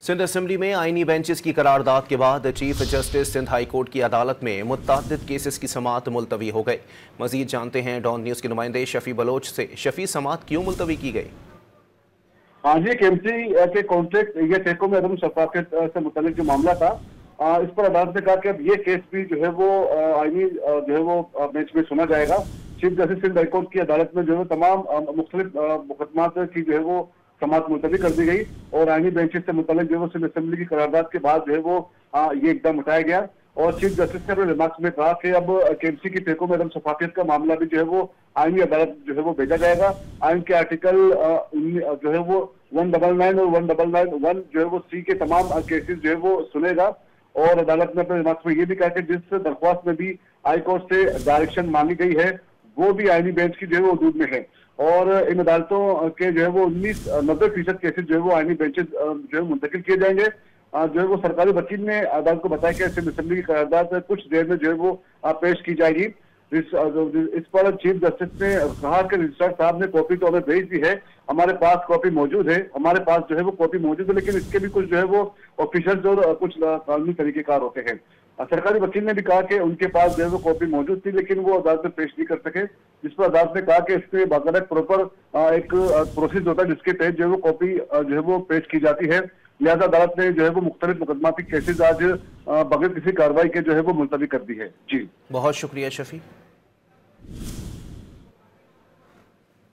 Sindh assembly में आईनी benches की करारदाद के बाद chief justice Sindh high court की अदालत में मुतअद्दिद केसेस की समाअत मुलतवी हो गई। मजीद जानते हैं डॉन न्यूज के नुमाइंदे शफी बलोच से। शफी, समाअत क्यों मुलतवी की गई? हाँ जी, केएमसी के कॉन्ट्रैक्ट या ठेकों में अदम शफाफियत से मुतालिक जो मामला था, इस पर अदालत ने कहा कि अब ये केस भी जो है वो आईनी जो है वो बेंच में सुना जाएगा। Chief justice Sindh high court की अदालत में जो है तमाम मुख्तलिफ मुकदमात की जो है वो समाअत मुलतवी कर दी गई और आईनी बेंचेस से मुतालिक जो है वो सिंध असेंबली की करारदाद के बाद जो है वो ये एकदम उठाया गया। और चीफ जस्टिस ने अपने रिमार्क्स में कहा कि अब केएमसी की ठेकों में अदम शफाफियत का मामला भी जो है वो आईनी अदालत जो है वो भेजा जाएगा। आइन के आर्टिकल जो है वो 199 और 1991 जो है वो सी के तमाम केसेस जो है वो सुनेगा। और अदालत ने अपने रिमार्क्स में ये भी कहा कि जिस दरख्वास्त में भी हाई कोर्ट से डायरेक्शन मांगी गई है वो भी आईनी बेंच की जो है वो हदूद में है। और इन अदालतों के जो है वो 90% केसेस जो है वो आईनी बेंचेस जो है मुंतकिल किए जाएंगे। जो है वो सरकारी वकील ने अदालत को बताया कि सिंध असेंबली की करारदाद कुछ देर में जो है वो पेश की जाएगी। इस पर चीफ जस्टिस ने कहा कि रजिस्ट्रार साहब ने कॉपी तो हमें भेज दी है, हमारे पास कॉपी मौजूद है, हमारे पास जो है वो कॉपी मौजूद है, लेकिन इसके भी कुछ जो है वो ऑफिशियल्स और कुछ कानूनी तरीकेकार होते हैं। सरकारी वकील ने भी कहा कि उनके पास जो है वो कॉपी मौजूद थी लेकिन वो अदालत में पेश नहीं कर सके, जिस पर अदालत ने कहा कि इसके बाकायदा प्रॉपर एक प्रोसेस होता है जिसके तहत जो है वो कॉपी जो है वो पेश की जाती है। लिहाजा अदालत ने जो है वो मुख्तलिफ मुकदमाती केसेज आज बगैर किसी कार्रवाई के जो है वो मुलतवी कर दी है। जी, बहुत शुक्रिया शफी।